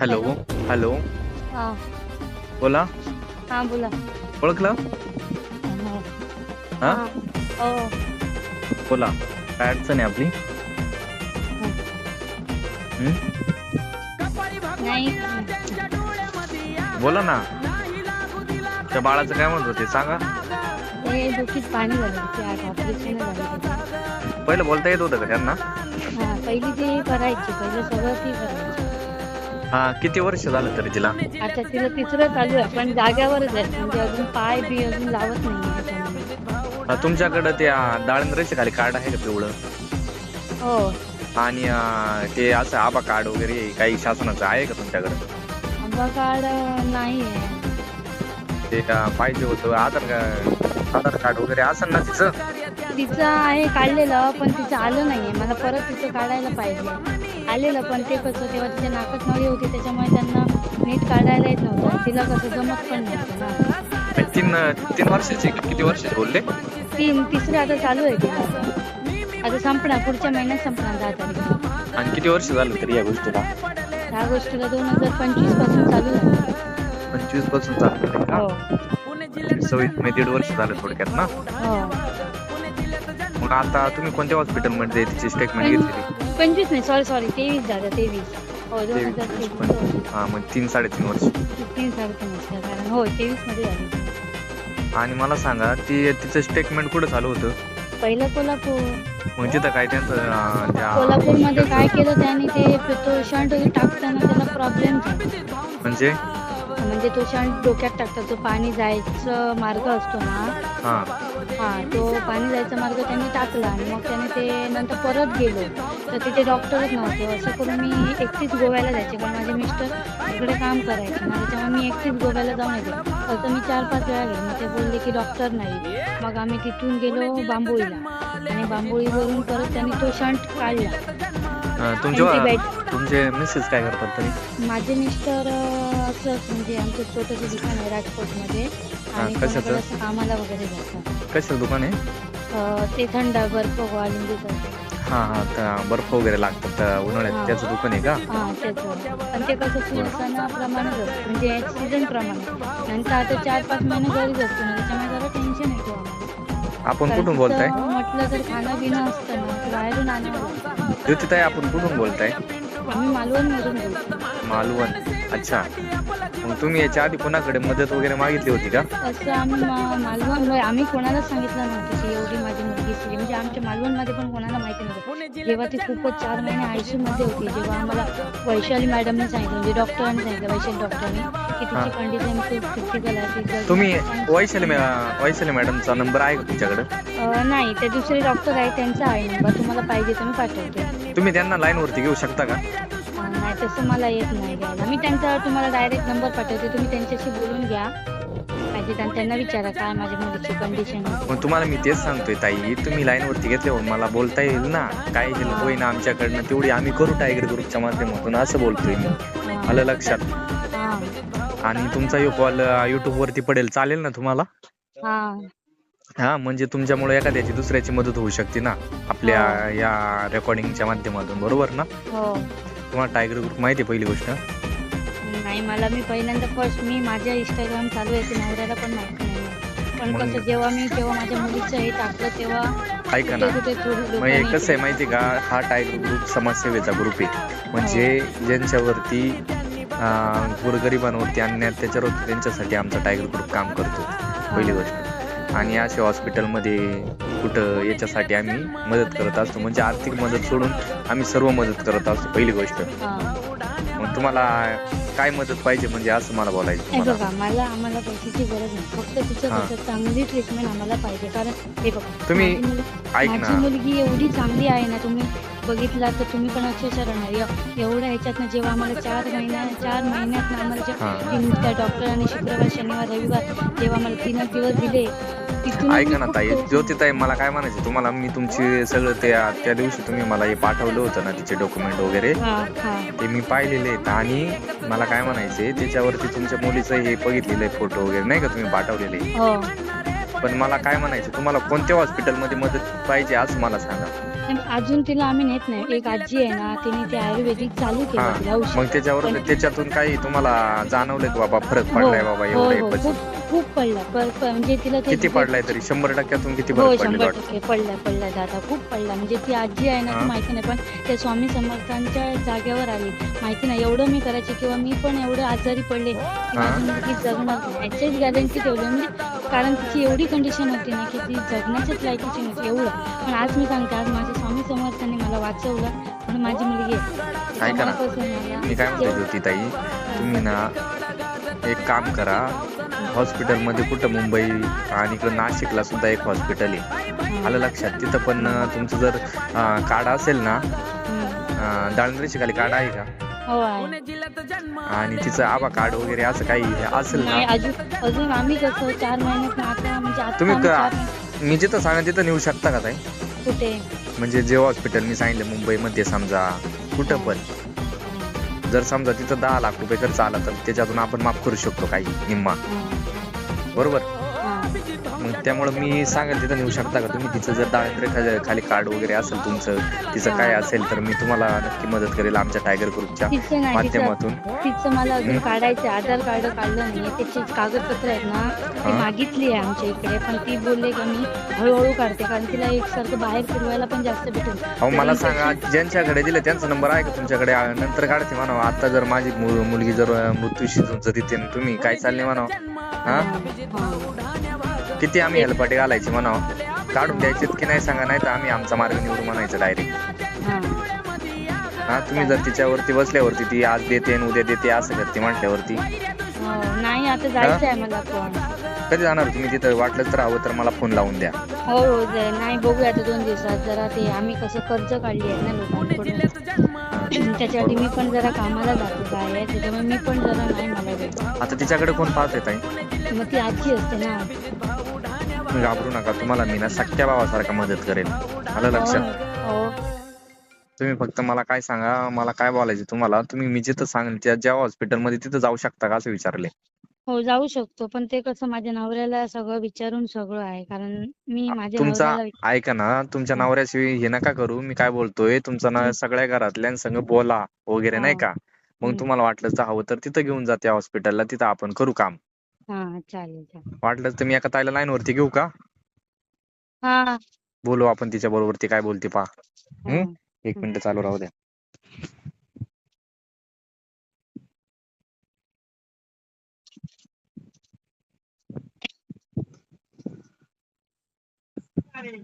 Hello. Hello. Hello. हां. बोला. हां, बोला. ओळखलं? हो. हा, हां. हो. बोला. काय अडचण आहे आपली? हं. हं? नाही. बोला ना. त्या बाळाचं काय म्हणत होते सांगा. ते डोकीत पाणी झालं. ते आज ऑपरेशन झालं त्याचं. पहिलं बोलता येत होतं का त्यांना? हां, पहिली ते करायची. पहिलं सगळं ती करायची. हा, किती वर्ष झालं तरी तिला? आता तिला तिसरं चालू आहे, पण जाग्यावरच आहे. म्हणजे अजून पाय बी अजून लावत नाहीये त्याच्यामुळे. तुमच्याकडं त्या दाळिंद्राच्या खाली कार्ड आहे का पिवळं? हो. आणि ते असं आबा कार्ड वगैरे काही शासनाचं आहे का तुमच्याकडं? आधार कार्ड नाही आहे. ते पाहिजे होतं आधार कार्ड वगैरे असेल ना तिचं? तिचं आहे काढलेलं, पण तिचं आलं नाहीये. मला परत तिचं काढायला पाहिजे. आलेलं, पण ते कसं तेव्हा तिच्या नाकात नळी होती, त्याच्यामुळे त्यांना नीट काढायला येत नव्हतं. तिला कसं जमत पण नव्हतं ना. तीन वर्षाची का किती वर्षाची बोलले? तिसरं आता चालू आहे तिला. आता संपणार, पुढच्या महिन्यात संपणार 10 तारखेला. आणि किती वर्ष झालं तरी या गोष्टीला? ह्या गोष्टीला 2025 पासून चालू आहे. 25 पासून चालू आहे का? हो. 1.5 वर्ष झालं थोडक्यात ना? हो. मग आता तुम्ही कोणत्या हॉस्पिटलमध्ये तिची स्टेटमेंट घेतली? 25 नाही, सॉरी 23 झालं. 23 हो, 2023. हा, मग 3-3.5 वर्ष. 3-3.5 वर्ष कारण हो 23 मध्ये झाली. आणि मला सांगा तिचं स्टेटमेंट कुठं चालू होतं? पहिलं कोल्हापूर. मग तिथं काय त्यांचं कोल्हापूरमध्ये काय केलं त्यांनी, ते तो शंट टाकताना त्याला प्रॉब्लेम झाला. म्हणजे तो शंट डोक्यात टाकतात, जो पाणी जायचं मार्ग असतो ना, तो पाणी जायचा मार्ग त्यांनी टाकला. आणि मग त्याने ते नंतर परत गेलो तर तिथे डॉक्टरच नव्हते. असं करून मी एकटीच गोव्याला जायचे, कारण माझे मिस्टर तिकडे काम करायचे ना, त्याच्यामुळे मी एकटीच गोव्याला जाऊन येते. फक्त मी 4-5 वेळा गेले. मग ते बोलले की डॉक्टर नाही. मग आम्ही तिथून गेलो बांबोळीला, आणि बांबोळीवरून परत त्यांनी तो शंट काढला. तुमचे मिसेस काय करतात तरी? माझे मिस्टर असंच म्हणजे आमचं छोटंसं दुकान आहे राजकोटमध्ये, आणि कोणाकडे असं कामाला वगैरे जातात. कशाचं दुकान आहे? ते थंड बर्फ लिंबूचं. हा, बर्फ वगैरे लागतात उन्हाळ्यात, त्याचं दुकान आहे का? हां, त्याचं. पण ते कसं सणाप्रमाणेच असतं, म्हणजे सीझन प्रमाणे. नंतर आता 4-5 महिने घरीच असतो ना, त्याच्यामुळे जरा टेन्शन येतो आम्हाला. आपण कुठून बोलताय? म्हटलं तर खाणं पिणं असतं ना, तर बाहेरून आणावं. ज्योतिताई, आपण कुठून बोलताय? आम्ही मालवणमधून बोलतो. मालवण. अच्छा. मग तुम्ही याच्या आधी कोणाकडे मदत वगैरे मागितली होती का? असं आम्ही मालवण आम्ही कोणालाच सांगितलं नव्हतं की एवढी माझी मुलगी श्री, म्हणजे आमच्या मालवणमध्ये पण कोणाला माहिती नव्हतं. जेव्हा ती खूपच 4 महिने ICU मध्ये होती, जेव्हा आम्हाला वैशाली मॅडमने सांगितलं, म्हणजे डॉक्टरांनी सांगितलं, वैशाली डॉक्टरांनी, की तिची कंडिशन खूप क्रिटिकल आहे. तुम्ही वैशाली मॅडमचा नंबर आहे का तुमच्याकडे? नाही, ते दुसरे डॉक्टर आहे, त्यांचा आहे नंबर. तुम्हाला पाहिजे तर मी पाठवते. तुम्ही त्यांना लाईनवरती घेऊ शकता का? नाही, तसं मला येत नाही घ्यायला. मी त्यांचा तुम्हाला डायरेक्ट नंबर पाठवते, तुम्ही त्यांच्याशी बोलून घ्या पाहिजे, त्यांना विचारा काय माझ्या मुलीची कंडिशन आहे. मग तुम्हाला मी तेच सांगतोय ताई, तुम्ही लाईनवरती घेतल्यावर मला बोलता येईल ना, काय हेल्प होईना आमच्याकडनं तेवढी आम्ही करू टायगर ग्रुपच्या माध्यमातून, असं बोलतोय मी. आलं लक्षात? आणि तुमचा कॉल युट्यूबवरती पडेल, चालेल ना तुम्हाला? हा, म्हणजे तुमच्यामुळे एखाद्याची दुसऱ्याची मदत होऊ शकते ना आपल्या या रेकॉर्डिंगच्या माध्यमातून, बरोबर ना? तुम्हाला टायगर ग्रुप माहिती आहे पहिली गोष्ट? नाही, मला मी पहिल्यांदा मी माझ्या इंस्टाग्राम चालू आहे, ते नवऱ्याला पण माहिती नाही. पण कसं जेव्हा माझ्या मुलीचं हे टाकलं तेव्हा ऐका ना, मग कसं आहे माहिती आहे का, हा टायगर ग्रुप समाजसेवेचा ग्रुप आहे. म्हणजे ज्यांच्यावरती गोरगरिबांवरती अन्याय अत्याचार होतो त्यांच्यासाठी आमचा टायगर ग्रुप काम करतो, पहिली गोष्ट. आणि अशा हॉस्पिटलमध्ये कुठं याच्यासाठी आम्ही मदत करत असतो, म्हणजे आर्थिक मदत सोडून आम्ही सर्व मदत करत असतो, पहिली गोष्ट. मग तुम्हाला काय मदत पाहिजे म्हणजे असं मला बोलायचं? बघा, आम्हाला पैशाची गरज नाही, फक्त तिचं चांगली ट्रीटमेंट आम्हाला पाहिजे. कारण हे बघा, तुम्ही माझी मुलगी एवढी चांगली आहे ना, तुम्ही बघितला तर तुम्ही पण अक्षरशः राहणार एवढ्या ह्याच्यातनं. जेव्हा आम्हाला 4 महिन्यात आम्हाला त्या डॉक्टरांनी शुक्रवार, शनिवार, रविवार जेव्हा आम्हाला 3 दिवस दिले, ऐका ना ताई, ज्योतिताई, मला काय म्हणायचं तुम्हाला, मी तुमची सगळं त्या दिवशी तुम्ही मला हे पाठवलं होतं ना, तिचे डॉक्युमेंट वगैरे, ते मी पाहिलेले आहेत. आणि मला काय म्हणायचे, त्याच्यावरती तुमच्या मुलीचं हे बघितलेलं आहे फोटो वगैरे, नाही का तुम्ही पाठवलेले. पण मला काय म्हणायचं, तुम्हाला कोणत्या हॉस्पिटलमध्ये मदत पाहिजे असं मला सांगा. अजून तिला आम्ही नेत नाही. एक आजी आहे ना, तिने ते आयुर्वेदिक चालू हा केलं तिला औषध. मग पण त्याच्यातून काही तुम्हाला जाणवलं की बाबा फरक हो, पडलाय बाबा हो, एवढे हो. खूप खूप पडला. म्हणजे तिला ते किती पडलाय तरी 100% किती हो, फरक पडलेला वाटतं? 100% पडलाय दादा, खूप पडला. म्हणजे ती आजी आहे ना, ती हा माहिती नाही, पण त्या स्वामी समर्थांच्या जागेवर आली. माहिती नाही, एवढं मी करायचे किंवा मी पण एवढं आजारी पडले, की हा माझी मुलगी जगणार नाही याचीच गॅरंटी ठेवली. म्हणजे कारण तिची एवढी कंडिशन होती ना, की ती जगण्याच्याच लायकीची नव्हती एवढं. पण आज मी सांगते, आज माझ्या स्वामी समर्थांनी मला वाचवलं म्हणून माझी मुलगी आहे. ऐका त्याच्यामुळे ना, कसं मला मी काय म्हणतो ज्योती ताई, तुम्ही ना एक काम करा, हॉस्पिटलमध्ये कुठं मुंबई आणि इकडं नाशिकला सुद्धा एक हॉस्पिटल आहे, आलं लक्षात? तिथं पण तुमचं जर कार्ड असेल ना, दाळिंद्रेच्या खाली कार्ड आहे का? हो आहे. आणि तिचं आभा कार्ड वगैरे असं काही असेल ना, नाही, अजून अजून आम्ही कसं 4 महिन्यात आता म्हणजे आता तुम्ही आम्ही 4 मी जिथं सांगा तिथं नेऊ शकता का ताई? कुठे? म्हणजे जे हॉस्पिटल मी सांगितलं मुंबईमध्ये समजा, कुठं हां, पण हां, जर समजा तिथं 10 लाख रुपये खर्च आला तर त्याच्यातून आपण माफ करू शकतो काही निम्मा, हां, बरोबर? हां. मग त्यामुळे मी सांगेल तिथं नेऊ शकता का तुम्ही? तिचं जर दारिद्र्य खाली कार्ड वगैरे असेल तुमचं, तिचं काय हां. असेल तर मी तुम्हाला नक्की मदत करेल आमच्या टायगर ग्रुपच्या तिचं नाही, माध्यमातून. तिचं मला अजून हं? काढायचं आहे. आधार कार्ड काढलं नाहीये. त्याची कागदपत्र आहेत ना, ती हा मागितली आहे आमच्या इकडे. पण ती बोलले की मी हळू काढते. कारण तिला एकसारखं बाहेर फिरवायला पण जास्त भेटेल. अहो जर मला सांगा, इन्फेक्शन ज्यांच्याकडे दिले त्यांचा नंबर आहे का तुमच्याकडे? नंतर काढते म्हणावं. आता जर माझी मुलगी जर मृत्यूशी झुंजत येते तुम्ही काय चालले म्हणावं? हा किती आम्ही ते हेलपाटे घालायचे म्हणावं? काढून द्यायचे की नाही सांगा, नाही तर आम्ही आमचा मार्ग निवडू म्हणायचं डायरेक्ट. हां, हा तुम्ही जर चालेल. तिच्यावरती बसल्यावरती ती आज देते आणि उद्या देते असं करते म्हटल्यावरती, हो, नाही आता हा जायचं आहे मला पण. कधी जाणार तुम्ही तिथं? वाटलंच तर हवं तर मला फोन लावून द्या. हो, हो. नाही बघूया आता 2 दिवसात. जरा ते आम्ही कसं कर्ज काढली आहेत ना लोकांकडून. हा त्याच्यासाठी मी बरोबर. पण जरा कामाला जाते बाहेर. त्याच्यामुळे मी पण जरा नाही मला वेळ. आता तिच्याकडे कोण पाहते ताई? मग ती आजी असते ना. तुम्ही घाबरू नका, तुम्हाला मी ना सख्या भावासारखा मदत करेन, आलं हो, लक्षात? हो. तुम्ही फक्त मला काय सांगा, मला काय बोलायचं तुम्हाला, तुम्ही मी जिथं सांगेन त्या ज्या हॉस्पिटलमध्ये तिथं जाऊ शकता का असं विचारले. हो, जाऊ शकतो. पण ते कसं माझ्या नवऱ्याला सगळं विचारून सगळं आहे. कारण मी माझ्या तुमचा नवऱ्याला ऐका ना, तुमच्या हां, नवऱ्याशी हे नका करू, मी काय बोलतोय, तुमचा ना हं, सगळ्या घरातल्यांसंग बोला वगैरे नाही हां, का? मग हं. तुम्हाला वाटलं तर हवं तर तिथं घेऊन जा त्या हॉस्पिटलला, तिथं आपण करू काम. हां, चालेल, चालेल. वाटलं तर मी एका ताईला लाईन वरती घेऊ का? हां, बोलू आपण तिच्या बरोबर, ती काय बोलते पहा. हां, 1 मिनिट चालू राहू द्या. हं.